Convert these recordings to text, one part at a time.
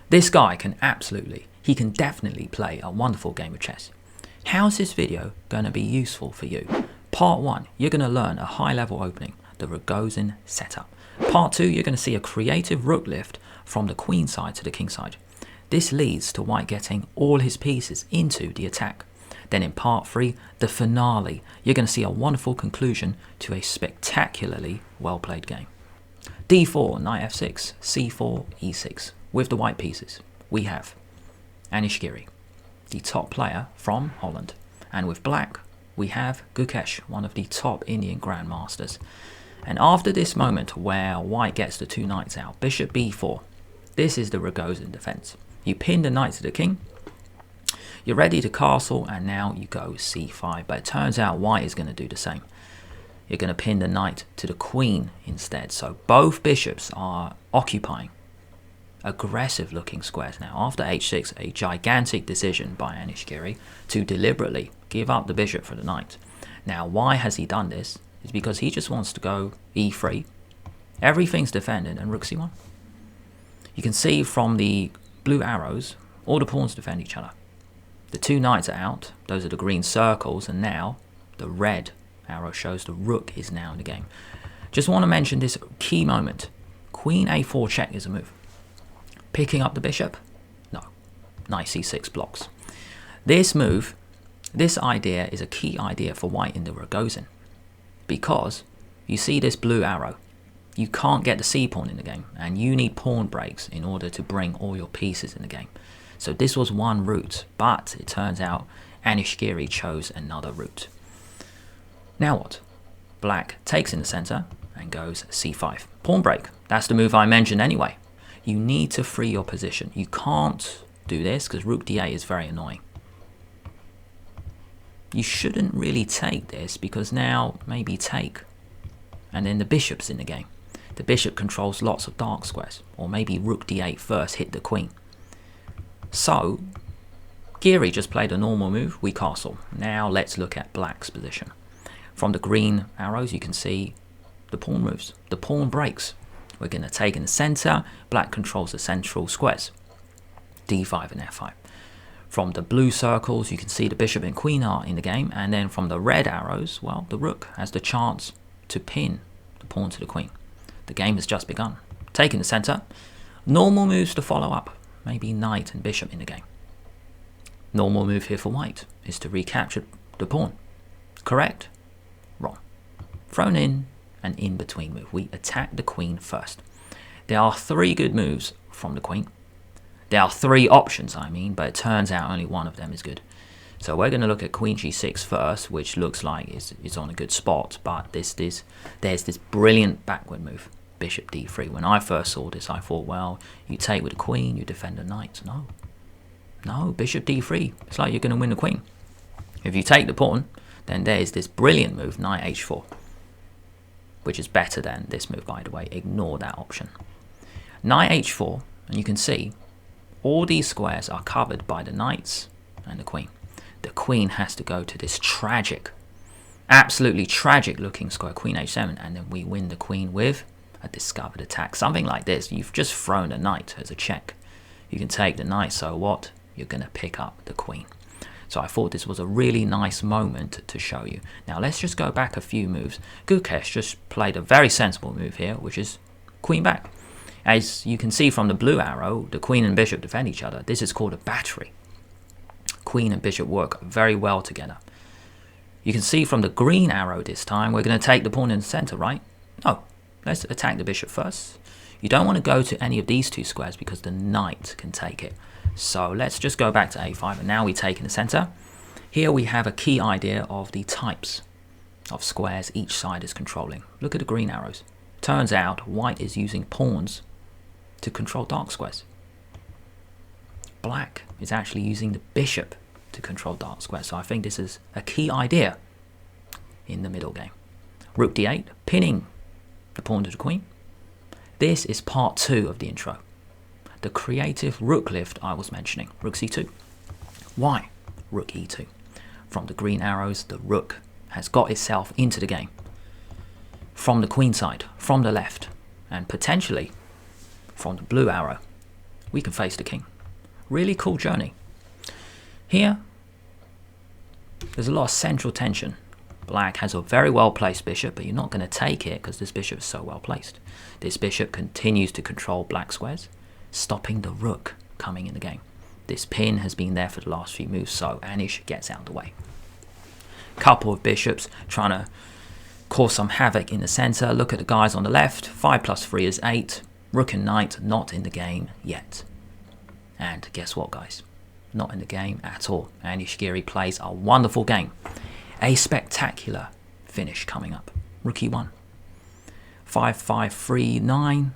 This guy he can definitely play a wonderful game of chess. How's this video going to be useful for you? Part 1, you're going to learn a high-level opening, the Rogozin setup. Part 2, you're going to see a creative rook lift from the queen side to the king side. This leads to white getting all his pieces into the attack. Then in part 3, the finale, you're going to see a wonderful conclusion to a spectacularly well-played game. d4, knight f6, c4, e6. With the white pieces, we have Anish Giri, the top player from Holland. And with black, we have Gukesh, one of the top Indian grandmasters. And after this moment where white gets the 2 knights out, bishop b4, this is the Rogozin defense. You pin the knight to the king, you're ready to castle, and now you go c5. But it turns out white is going to do the same. You're going to pin the knight to the queen instead. So both bishops are occupying aggressive looking squares now. After h6, a gigantic decision by Anish Giri to deliberately give up the bishop for the knight. Now why has he done this? It's because he just wants to go e3. Everything's defended and rook c1. You can see from the blue arrows, all the pawns defend each other. The 2 knights are out, those are the green circles, and now the red arrow shows the rook is now in the game. Just want to mention this key moment. Queen a4 check is a move. Picking up the bishop? No. Knight c6 blocks. This move, this idea is a key idea for white in the Rogozin. Because you see this blue arrow. You can't get the c-pawn in the game, and you need pawn breaks in order to bring all your pieces in the game. So this was one route, but it turns out Anish Giri chose another route. Now what? Black takes in the center and goes c5. Pawn break. That's the move I mentioned anyway. You need to free your position. You can't do this because rook d8 is very annoying. You shouldn't really take this because now maybe take. And then the bishop's in the game. The bishop controls lots of dark squares. Or maybe rook d8 first hit the queen. So, Giri just played a normal move. We castle. Now let's look at black's position. From the green arrows you can see the pawn moves. The pawn breaks. We're going to take in the center. Black controls the central squares. d5 and f5. From the blue circles, you can see the bishop and queen are in the game. And then from the red arrows, well, the rook has the chance to pin the pawn to the queen. The game has just begun. Taking the center. Normal moves to follow up. Maybe knight and bishop in the game. Normal move here for white is to recapture the pawn. Correct? Wrong. Thrown in an in-between move. We attack the queen first. There are 3 good moves from the queen. There are 3 options, I mean, but it turns out only one of them is good. So we're going to look at queen g6 first, which looks like it's on a good spot, but there's this brilliant backward move, bishop d3. When I first saw this, I thought, well, you take with the queen, you defend the knight. No, bishop d3. It's like you're going to win the queen. If you take the pawn, then there's this brilliant move, knight h4. Which is better than this move, by the way. Ignore that option. Knight h4, and you can see all these squares are covered by the knights and the queen. The queen has to go to this tragic, absolutely tragic looking square, queen h7, and then we win the queen with a discovered attack. Something like this. You've just thrown a knight as a check. You can take the knight, so what? You're going to pick up the queen. So I thought this was a really nice moment to show you. Now let's just go back a few moves. Gukesh just played a very sensible move here, which is queen back. As you can see from the blue arrow, the queen and bishop defend each other. This is called a battery. Queen and bishop work very well together. You can see from the green arrow this time, we're going to take the pawn in the center, right? No, let's attack the bishop first. You don't want to go to any of these 2 squares because the knight can take it. So let's just go back to a5, and now we take in the center. Here we have a key idea of the types of squares each side is controlling. Look at the green arrows. Turns out white is using pawns to control dark squares. Black is actually using the bishop to control dark squares. So I think this is a key idea in the middle game. Rook d8, pinning the pawn to the queen. This is part 2 of the intro. The creative rook lift I was mentioning. Rook c2. Why rook e2? From the green arrows, the rook has got itself into the game. From the queen side, from the left, and potentially from the blue arrow. we can face the king. Really cool journey. Here, there's a lot of central tension. Black has a very well placed bishop, but you're not going to take it because this bishop is so well placed. This bishop continues to control black squares, stopping the rook coming in the game. This pin has been there for the last few moves, so Anish gets out of the way. Couple of bishops trying to cause some havoc in the center. Look at the guys on the left. 5 plus 3 is 8. Rook and knight not in the game yet. And guess what, guys? Not in the game at all. Anish Giri plays a wonderful game. A spectacular finish coming up. Rook e1. 5, 5, 3, 9.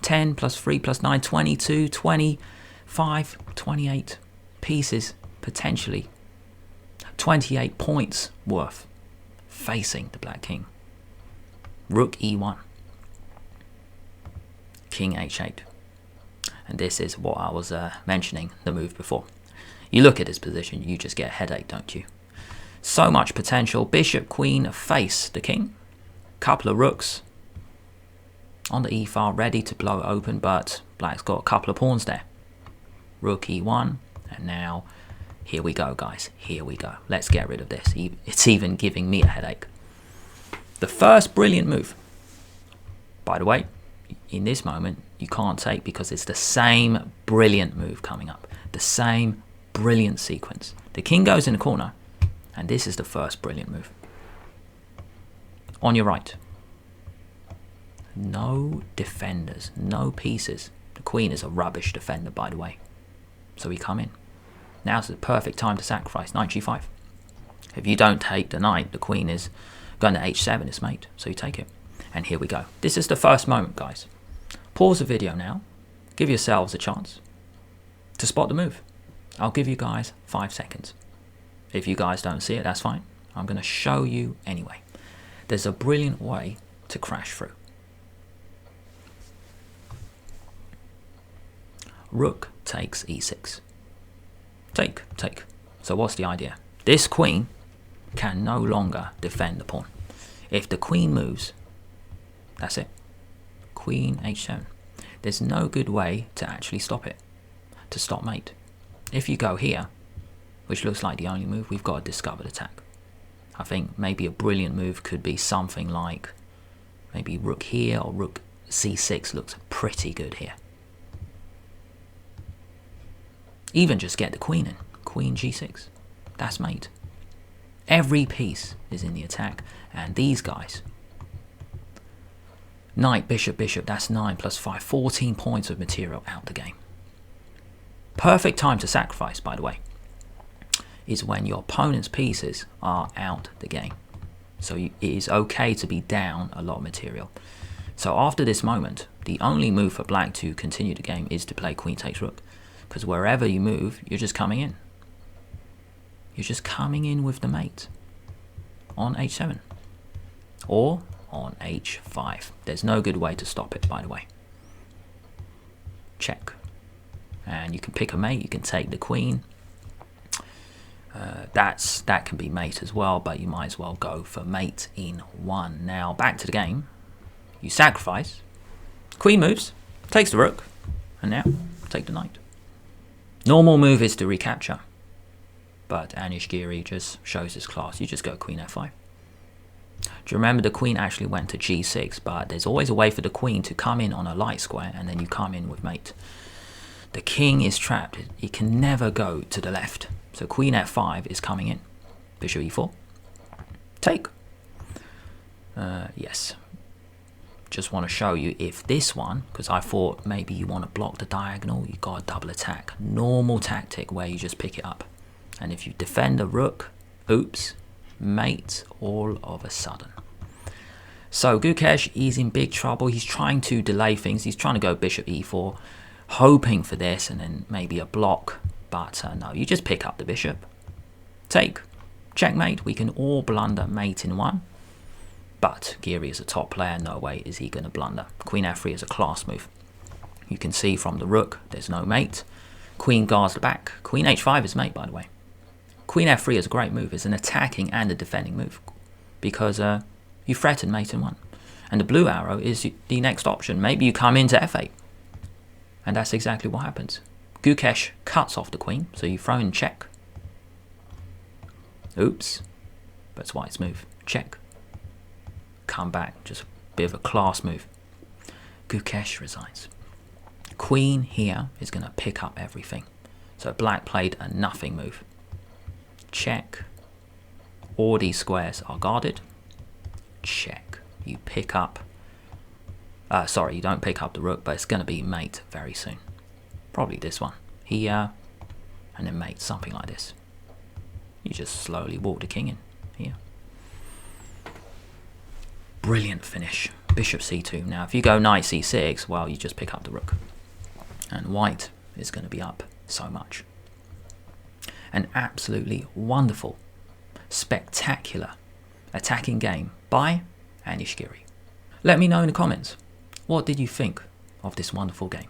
10 plus 3 plus 9, 22, 25, 28 pieces, potentially 28 points worth facing the black king. Rook e1. King h8. And this is what I was mentioning the move before. You look at this position, you just get a headache, don't you? So much potential. Bishop, queen face the king. Couple of rooks on the e-file, ready to blow open, but black's got a couple of pawns there. Rook e1, and now here we go, guys. Here we go. Let's get rid of this. It's even giving me a headache. The first brilliant move. By the way, in this moment, you can't take because it's the same brilliant move coming up. The same brilliant sequence. The king goes in the corner, and this is the first brilliant move. On your right. No defenders, no pieces. The queen is a rubbish defender, by the way. So we come in. Now's the perfect time to sacrifice. Knight g5. If you don't take the knight, the queen is going to h7, it's mate. So you take it. And here we go. This is the first moment, guys. Pause the video now. Give yourselves a chance to spot the move. I'll give you guys 5 seconds. If you guys don't see it, that's fine. I'm going to show you anyway. There's a brilliant way to crash through. Rook takes e6. Take. So what's the idea? This queen can no longer defend the pawn. If the queen moves, that's it. Queen h7. There's no good way to actually stop it, to stop mate. If you go here, which looks like the only move, we've got a discovered attack. I think maybe a brilliant move could be something like maybe rook here, or rook c6 looks pretty good here. Even just get the queen in. Queen g6. That's mate. Every piece is in the attack. And these guys. Knight, bishop, bishop. That's 9 plus 5. 14 points of material out the game. Perfect time to sacrifice, by the way, is when your opponent's pieces are out the game. So it is okay to be down a lot of material. So after this moment, the only move for black to continue the game is to play queen takes rook. Because wherever you move, you're just coming in. You're just coming in with the mate on h7 or on h5. There's no good way to stop it, by the way. Check. And you can pick a mate. You can take the queen. That can be mate as well, but you might as well go for mate in 1. Now, back to the game. You sacrifice. Queen moves, takes the rook, and now take the knight. Normal move is to recapture, but Anish Giri just shows his class. You just go queen f5. Do you remember the queen actually went to g6, but there's always a way for the queen to come in on a light square, and then you come in with mate. The king is trapped. It can never go to the left. So queen f5 is coming in. Bishop e4. Take. Yes. Just want to show you if this one, because I thought maybe you want to block the diagonal, you got a double attack. Normal tactic where you just pick it up. And if you defend a rook, oops, mate all of a sudden. So Gukesh is in big trouble. He's trying to delay things. He's trying to go bishop e4, hoping for this and then maybe a block. But no, you just pick up the bishop. Take. Checkmate. We can all blunder mate in 1. But Giri is a top player, no way is he going to blunder. Queen f3 is a class move. You can see from the rook, there's no mate. Queen guards the back. Queen h5 is mate, by the way. Queen f3 is a great move. It's an attacking and a defending move. Because you threaten mate in 1. And the blue arrow is the next option. Maybe you come into f8. And that's exactly what happens. Gukesh cuts off the queen, so you throw in check. Oops. That's white's move. Check. Come back. Just a bit of a class move. Gukesh resigns. Queen here is going to pick up everything. So black played a nothing move. Check. All these squares are guarded. Check. You pick up. Sorry, you don't pick up the rook, but it's going to be mate very soon. Probably this one. Here. And then mate, something like this. You just slowly walk the king in. Here. Brilliant finish. Bishop c2. Now, if you go knight c6, well, you just pick up the rook. And white is going to be up so much. An absolutely wonderful, spectacular attacking game by Anish Giri. Let me know in the comments, what did you think of this wonderful game?